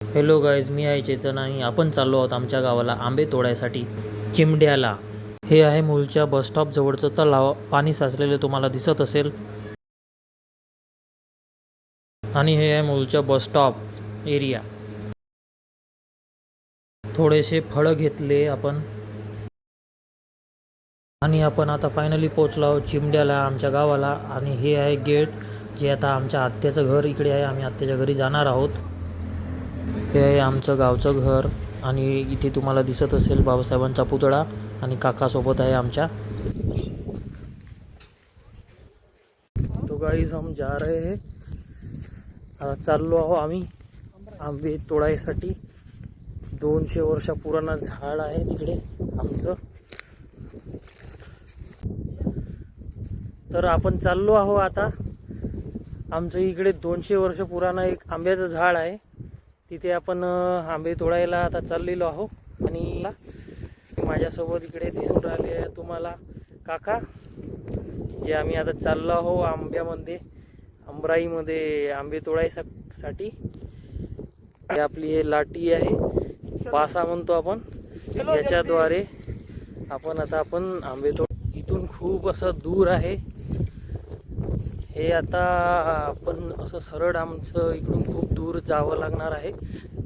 Hello guys, मी आहे चेतन आणि आपण चाललो आहोत आमच्या गावाला आंबे तोडायसाठी चिमड्याला. हे आहे मूळच्या बसस्टॉप जवळचं तलाव. पाणी साचलेले तुम्हाला दिसत असेल. आणि हे आहे मूळच्या बसस्टॉप एरिया. थोडेसे फळं घेतले आपण आणि आपण आता फायनली पोहोचलो आहोत चिमड्याला, आमच्या गावाला. आणि हे आहे गेट, जे आता आमच्या आत्याचं घर इकडे आहे. आम्ही आत्याच्या घरी जाणार आहोत. हे आहे आमचं गावचं घर आणि इथे तुम्हाला दिसत असेल बाबासाहेबांचा पुतळा आणि काकासोबत आहे आमच्या. तो गाईज हम जा रहे हैं. आता चाललो आहो आम्ही आंबे तोडायसाठी. 200 वर्षा पुराणा झाड आहे तिकडे आमचं. तर आपण चाललो आहो आता. आमचं इकडे 200 वर्ष पुराणा एक आंब्याचं झाड आहे. तिथे आपण आंबे तोडायला आता चाललेलो आहो. आणि माझ्यासोबत इकडे दिसून राहिले आहे तुम्हाला काका, जे आम्ही आता चाललो आहो आंबराईमध्ये आंबे तोडायसाठी. आपली हे लाटी आहे, पासा म्हणतो आपण, त्याच्याद्वारे आपण आंबे तोड. इथून खूप असं दूर आहे हे. आता आपण असं सरळ आमचं इकडून खूप दूर जावं लागणार आहे,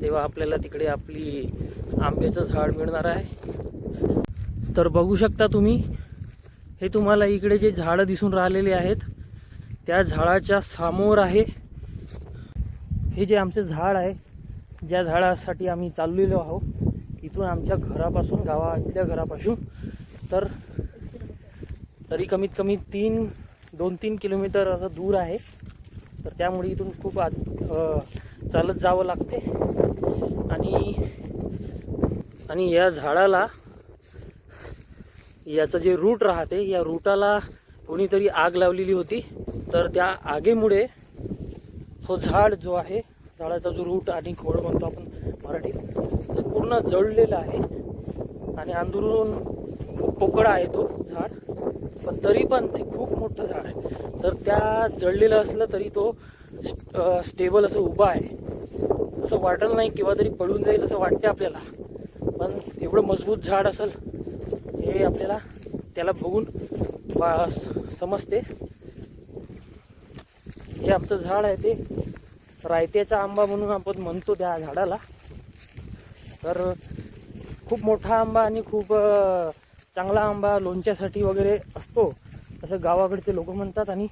तेव्हा आपल्याला तिकडे आपली आंब्याचं झाड मिळणार आहे. तर बघू शकता तुम्ही, हे तुम्हाला इकडे जे झाडं दिसून राहिलेले आहेत त्या झाडाच्या समोर आहे हे जे आमचे झाड आहे. ज्या झाडासाठी आम्ही चाललेलो आहोत इथून आमच्या घरापासून, गावातल्या घरापासून तर तरी कमीत कमी 2-3 किलोमीटर असं दूर आहे. तर त्यामुळे इथून खूप चालत जावं लागते. आणि या झाडाला, याचं जे रूट राहते, या रूटाला कोणीतरी आग लावलेली होती. तर त्या आगीमुळे तो झाड जो आहे, झाडाचा जो रूट आणि खोड म्हणतो आपण मराठीत, ते पूर्ण जळलेलं आहे. आणि अंदरून खूप पोकळ आहे तो झाड, पण तरी पण ते खूप मोठं झाड आहे. तर त्या जळलेलं असलं तरी तो स्टेबल असं उभा आहे. असं वाटलं नाही किंवा तरी पडून जाईल असं वाटते आपल्याला, पण एवढं मजबूत झाड असेल हे आपल्याला त्याला बघून समजते. हे आमचं झाड आहे, ते रायत्याचा आंबा म्हणून आपण म्हणतो त्या झाडाला. तर खूप मोठा आंबा आणि खूप चांगला आंबा लोणच्यासाठी वगैरे असतो असं गावाकडचे लोक म्हणतात. आणि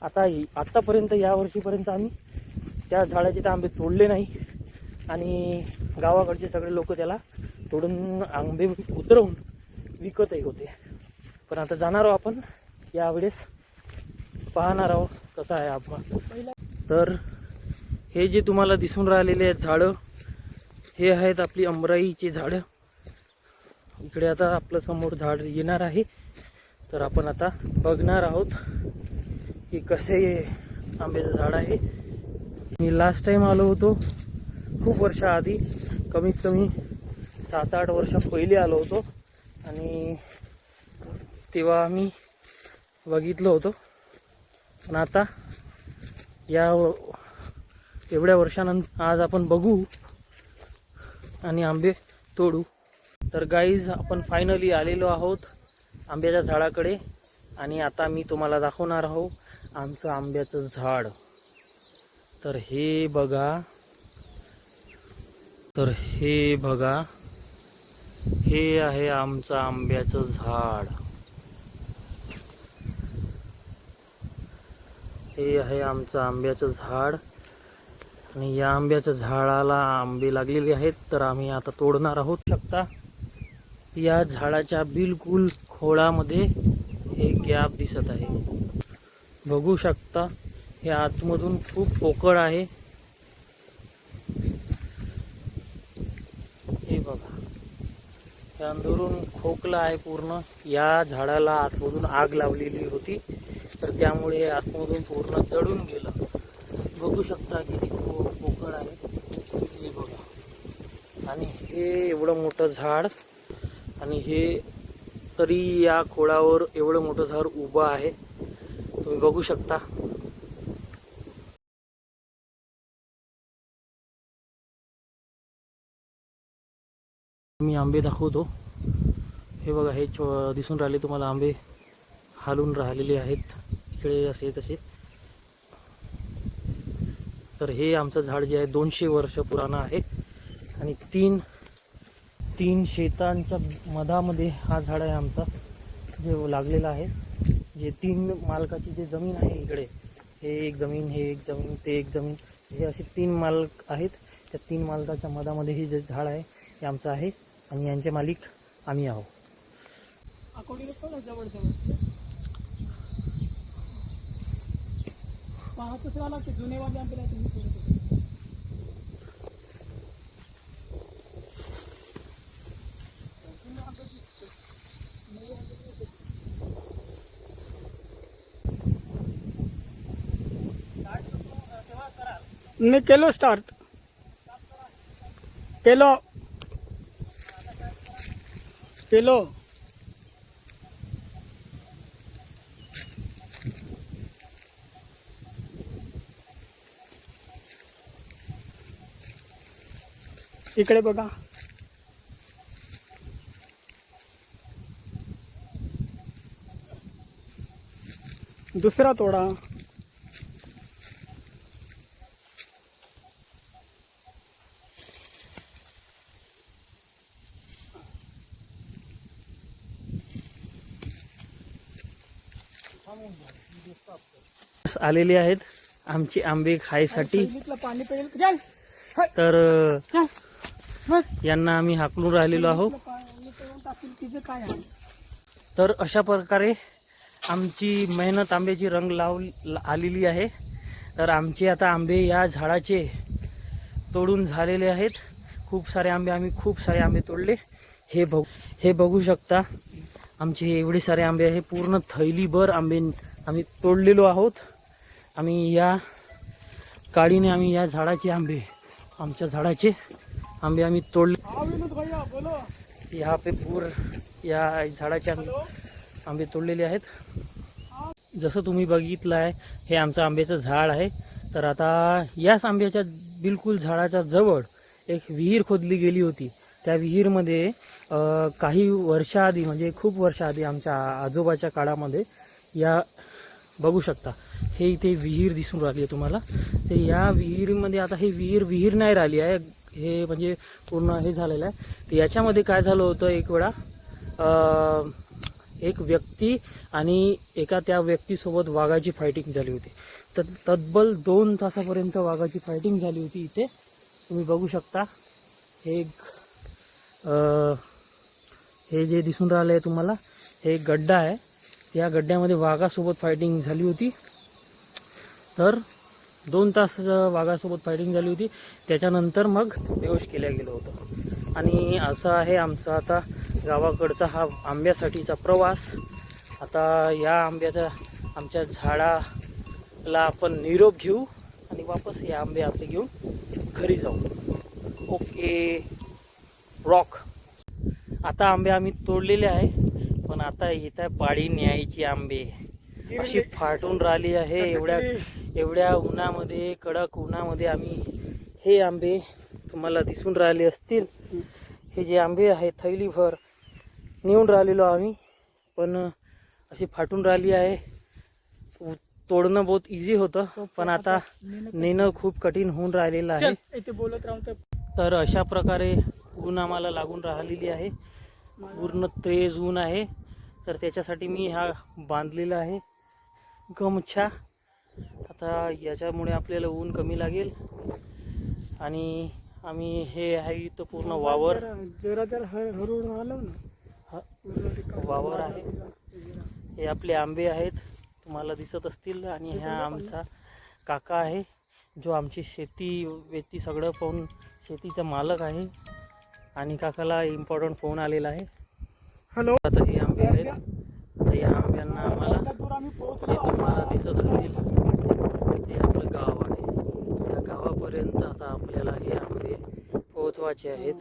आत्तापर्यंत यावर्षीपर्यंत आम्ही त्या झाडाचे आंबे तोडले नाही. आणि गावाकडचे सगळे लोक त्याला तोडून आंबे उतरवून विकतही होते. पण आता जाणार आहोत आपण यावेळेस, पाहणार आहोत कसं आहे आंबा. तर हे जे तुम्हाला दिसून राहिलेले आहेत झाडं, हे आहेत आपली आंबराईची झाडं. इकडे आता आपलं समोर झाड येणार आहे. तर आपण आता बघणार आहोत की कसे आंब्याचं झाड आहे. मी लास्ट टाइम आलो होतो खूप वर्षाआधी, कमीत कमी 7-8 वर्षा पहिले आलो होतो. आणि तेव्हा आम्ही बघितलं होतं. पण आता एवढ्या वर्षानंतर आज आपण बघू आणि आंबे तोडू. तर गाईज, आपण फायनली आलेलो आहोत आंब्याच्या झाडाकडे. आणि आता मी तुम्हाला दाखवणार आहोत आमचं आंब्याचं झाड. तर हे बघा, हे आहे आमचं आंब्याचं झाड. हे आहे आमचं आंब्याचं झाड. आणि या आंब्याच्या झाडाला आंबे लागलेले आहेत. तर आम्ही आता तोडणार आहोत. शकता या झाडाच्या बिलकुल खोडामध्ये हे गॅप दिसत आहे, बघू शकता. हे आतमधून खूप पोकळ आहे. हे बघा, हे अंदरून खोकला आहे पूर्ण. या झाडाला आतमधून आग लावलेली होती, तर त्यामुळे आतमधून पूर्ण जळून गेलं. बघू शकता किती पोकळ आहे. हे बघा, आणि हे एवढं मोठं झाड, आणि हे तरी या खोडावर एवढं मोठं झाड उभं आहे, तुम्ही बघू शकता. मी आंबे दाखवतो. हे बघा, हे दिसून राहिले तुम्हाला आंबे हालून राहिलेले आहेत इकडे असे तसे. तर हे आमचं झाड जे आहे 200 वर्ष पुराणं आहे आणि तीन शेतांच्या मधामध्ये हा झाड आहे आमचा जे लागलेला आहे. जे 3 मालकाची जे जमीन आहे इकडे, हे एक जमीन, हे एक जमीन, ते एक जमीन, हे असे 3 मालक आहेत. त्या 3 मालकाच्या मधामध्ये हे जे झाड आहे हे आमचं आहे आणि यांचे मालिक आम्ही आहोत. नहीं केलो स्टार्ट केलो केलो इकडे बघा. दुसरा तोडा. आलेले आहेत आमचे आंबे खायसाठी. पाणी पेल तर यांना आम्ही हाकलून राहिलेलो आहोत. तर अशा प्रकारे आमची मेहनत आंब्याची रंग आलेली आहे. तर आमचे आता आंबे या झाडाचे तोडून झालेले आहेत. खूप सारे आंबे तोडले. हे बघू शकता, आमचे एवढे सारे आंबे आहे. पूर्ण थैलीभर आंबे आम्ही तोडलेलो आहोत. आम्ही या काडीने आम्ही या झाडाचे आमच्या झाडाचे आंबे आम्ही तोडले. या झाडाचे आंबे तोडलेले आहेत. जसं तुम्ही बघितलं आहे, हे आमचं आंब्याचं झाड आहे. तर आता याच आंब्याच्या बिलकुल झाडाच्या जवळ एक विहीर खोदली गेली होती. त्या विहीरमध्ये काही वर्षाआधी, म्हणजे खूप वर्षाआधी, आमच्या आजोबाच्या काळामध्ये, या बघू शकता हे इथे विहीर दिसून राहिली आहे तुम्हाला. ते या विहिरीमध्ये आता हे विहीर नाही राहिली आहे, हे म्हणजे पूर्ण हे झालेलं आहे. तर याच्यामध्ये काय झालं होतं, एक वेळा एक व्यक्ती आणि त्या व्यक्तीसोबत वाघाची फायटिंग झाली होती. तर तब्बल 2 तासापर्यंत वाघाची फायटिंग झाली होती इथे. तुम्ही बघू शकता हे जे दिसून राहिलं आहे तुम्हाला, हे एक गड्डा आहे. त्या गड्ड्यामध्ये वाघासोबत फायटिंग झाली होती. तर 2 तास वाघासोबत फायटिंग झाली होती. त्याच्यानंतर मग बेहोश केलं गेलं होतं. आणि असं आहे आमचा आता गावाकडचा हा आंब्यासाठीचा प्रवास. आता या आमच्या झाडाला आपण निरोप घेऊ आणि वापस हे आंबे आपले घेऊन घरी जाऊ. Okay rock. आता आंबे आम्ही तोडलेले आहे, पण आता येत आहे पाळी न्यायची. आंबे अशी फाटून राहिली आहे. एवढ्या उन्हामध्ये, कडक उन्हामध्ये आम्ही हे आंबे तुम्हाला दिसून राहिले असतील. हे जे आंबे आहेत थैलीभर नेऊन राहिलेलो आम्ही, पण अशी फाटून राहिली आहे. तोडणं बहुत इझी होतं, पण आता नेणं खूप कठीण होऊन राहिलेलं आहे. तर अशा प्रकारे ऊन आम्हाला लागून राहिलेली आहे. पूर्ण तेज ऊन आहे. तर त्याच्यासाठी मी हा बांधलेला आहे गमछा. आता याच्यामुळे आपल्याला ऊन कमी लागेल. आणि आम्ही हे आहे इथं पूर्ण वावर आहे. हे आपले आंबे आहेत, तुम्हाला दिसत असतील. आणि हा आमचा काका आहे, जो आमची शेती सगळं पाहून शेतीचा मालक आहे. आणि काकाला इम्पॉर्टंट फोन आलेला आहे. हॅलो. आता हे आंबे आहेत. आता या आंब्यांना आम्हाला, हे तुम्हाला दिसत असतील, ते आपलं गाव आहे. त्या गावापर्यंत आता आपल्याला हे आंबे पोहोचवायचे आहेत.